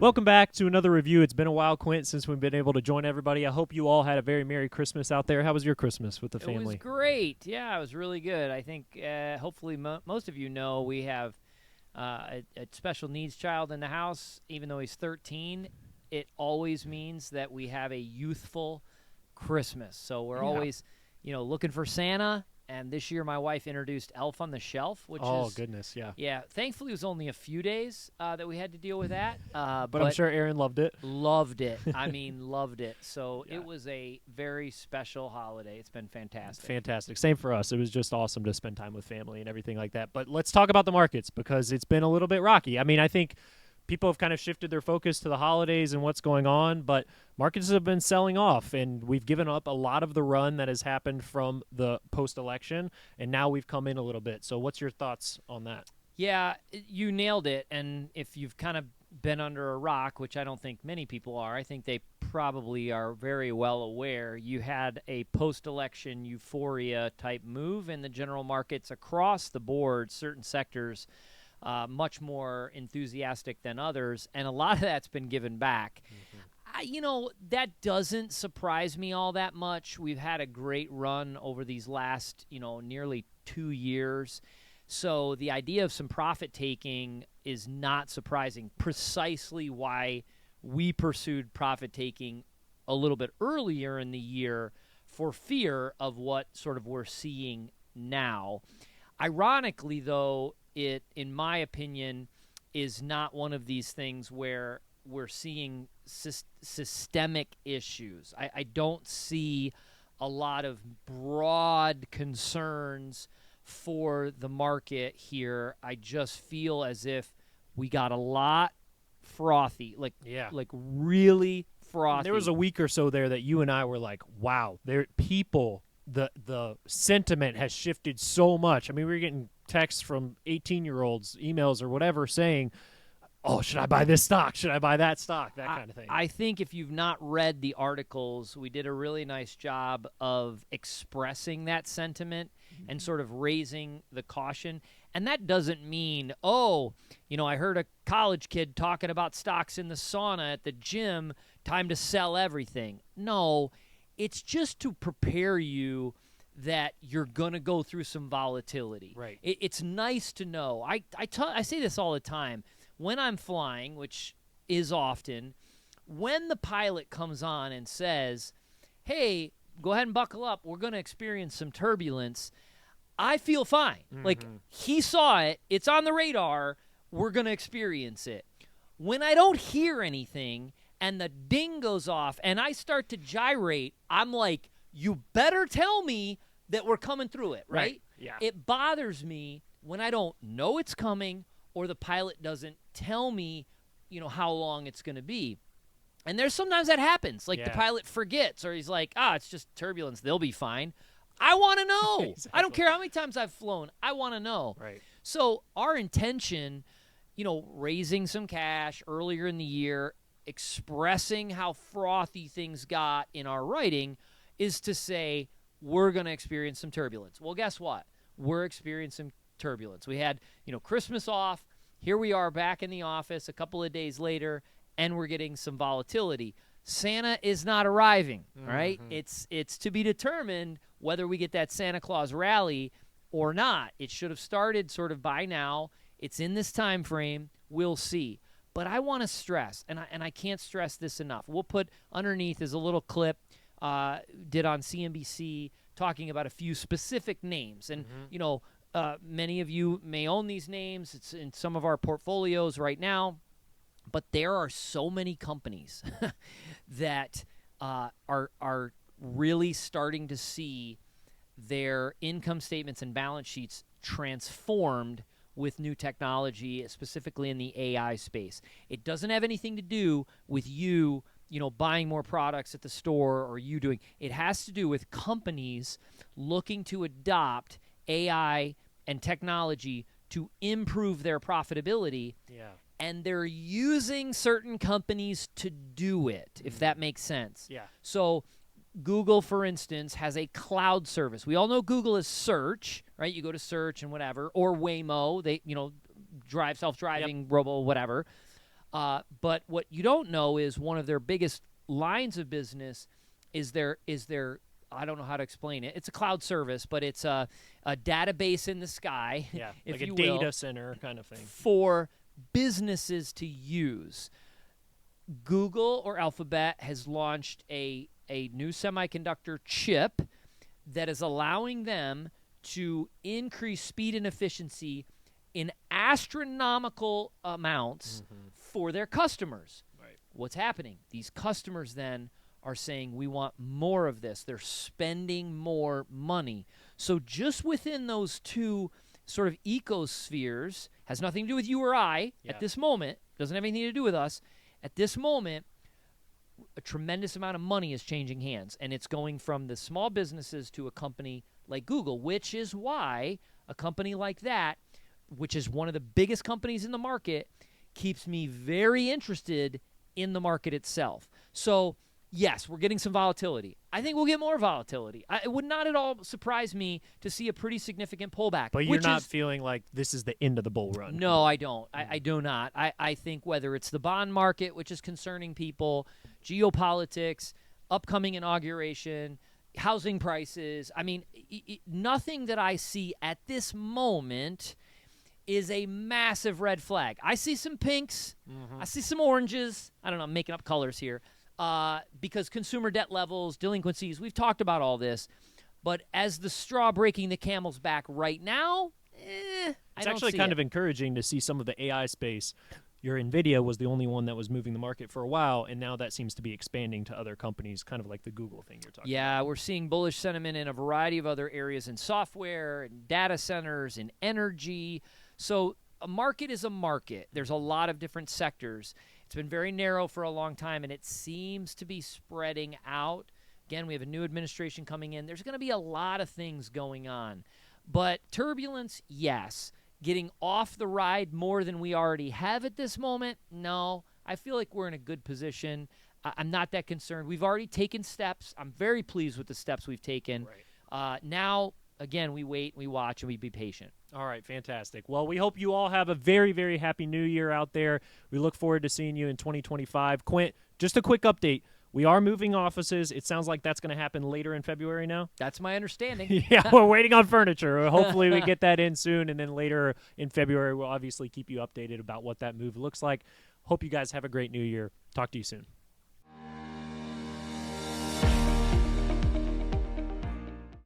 Welcome back to another review. It's been a while, Quint, since we've been able to join everybody. I hope you all had a very Merry Christmas out there. How was your Christmas with the family? It was great. Yeah, it was really good. I think hopefully most of you know we have a special needs child in the house. Even though he's 13, it always means that we have a youthful Christmas. So we're always, looking for Santa. And this year, my wife introduced Elf on the Shelf, which goodness, yeah. Yeah, thankfully, it was only a few days that we had to deal with that. But I'm sure Aaron loved it. Loved it. I mean, loved it. So It was a very special holiday. It's been fantastic. Fantastic. Same for us. It was just awesome to spend time with family and everything like that. But let's talk about the markets because it's been a little bit rocky. I mean, I think people have kind of shifted their focus to the holidays and what's going on, but markets have been selling off, and we've given up a lot of the run that has happened from the post-election, and now we've come in a little bit. So what's your thoughts on that? Yeah, you nailed it, and if you've kind of been under a rock, which I don't think many people are, I think they probably are very well aware, you had a post-election euphoria type move in the general markets across the board, certain sectors much more enthusiastic than others, and a lot of that's been given back. That doesn't surprise me all that much. We've had a great run over these last, nearly 2 years. So the idea of some profit taking is not surprising, precisely why we pursued profit taking a little bit earlier in the year for fear of what sort of we're seeing now. Ironically, though, it, in my opinion, is not one of these things where we're seeing systemic issues. I don't see a lot of broad concerns for the market here. I just feel as if we got a lot frothy, like really frothy. There was a week or so there that you and I were like, wow, the sentiment has shifted so much. I mean, we were getting texts from 18-year-olds, emails or whatever saying, oh, should I buy this stock? Should I buy that stock? That kind of thing. I think if you've not read the articles, we did a really nice job of expressing that sentiment and sort of raising the caution. And that doesn't mean, I heard a college kid talking about stocks in the sauna at the gym, time to sell everything. No, it's just to prepare you that you're going to go through some volatility. Right. It's nice to know. I say this all the time. When I'm flying, which is often, when the pilot comes on and says, hey, go ahead and buckle up, we're going to experience some turbulence, I feel fine. Mm-hmm. Like, he saw it. It's on the radar. We're going to experience it. When I don't hear anything and the ding goes off and I start to gyrate, I'm like, you better tell me that we're coming through it, right? Yeah. It bothers me when I don't know it's coming or the pilot doesn't tell me, how long it's going to be. And there's sometimes that happens. Like the pilot forgets or he's like, it's just turbulence. They'll be fine. I want to know. Exactly. I don't care how many times I've flown. I want to know. Right. So our intention, raising some cash earlier in the year, expressing how frothy things got in our writing is to say we're going to experience some turbulence. Well, guess what? We're experiencing turbulence. We had, Christmas off. Here we are back in the office a couple of days later, and we're getting some volatility. Santa is not arriving, right? It's to be determined whether we get that Santa Claus rally or not. It should have started sort of by now. It's in this time frame. We'll see. But I want to stress, and I can't stress this enough. We'll put underneath is a little clip did on CNBC talking about a few specific names. And, many of you may own these names. It's in some of our portfolios right now. But there are so many companies that are really starting to see their income statements and balance sheets transformed with new technology, specifically in the AI space. It doesn't have anything to do with you, buying more products at the store or you doing. It has to do with companies looking to adopt AI and technology to improve their profitability. Yeah. And they're using certain companies to do it, if that makes sense. Yeah. So Google, for instance, has a cloud service. We all know Google is search, right? You go to search and whatever, or Waymo, they, self-driving, robo, whatever. But what you don't know is one of their biggest lines of business is their I don't know how to explain it. It's a cloud service, but it's a database in the sky, Yeah, if like a you data will, center kind of thing. for businesses to use. Google or Alphabet has launched a new semiconductor chip that is allowing them to increase speed and efficiency in astronomical amounts for their customers. Right. What's happening? These customers then are saying, we want more of this. They're spending more money. So just within those two sort of ecospheres, has nothing to do with you or I at this moment, doesn't have anything to do with us. At this moment, a tremendous amount of money is changing hands, and it's going from the small businesses to a company like Google, which is why a company like that, which is one of the biggest companies in the market, keeps me very interested in the market itself. So, yes, we're getting some volatility. I think we'll get more volatility. It would not at all surprise me to see a pretty significant pullback. But you're not feeling like this is the end of the bull run. No, I don't. I do not. I think whether it's the bond market, which is concerning people, geopolitics, upcoming inauguration, housing prices, I mean, nothing that I see at this moment is a massive red flag. I see some pinks. I see some oranges. I don't know, I'm making up colors here. Because consumer debt levels, delinquencies, we've talked about all this. But as the straw breaking the camel's back right now, it's actually kind of encouraging to see some of the AI space. Your NVIDIA was the only one that was moving the market for a while, and now that seems to be expanding to other companies, kind of like the Google thing you're talking about. Yeah, we're seeing bullish sentiment in a variety of other areas in software, and data centers, and energy. So a market is a market. There's a lot of different sectors. It's been very narrow for a long time, and it seems to be spreading out. Again, we have a new administration coming in. There's going to be a lot of things going on. But turbulence, yes. Getting off the ride more than we already have at this moment, no. I feel like we're in a good position. I'm not that concerned. We've already taken steps. I'm very pleased with the steps we've taken. Right. Now, again, we wait, we watch, and we be patient. All right, fantastic. Well, we hope you all have a very, very happy new year out there. We look forward to seeing you in 2025. Quint, just a quick update. We are moving offices. It sounds like that's going to happen later in February now. That's my understanding. Yeah, we're waiting on furniture. Hopefully we get that in soon, and then later in February we'll obviously keep you updated about what that move looks like. Hope you guys have a great new year. Talk to you soon.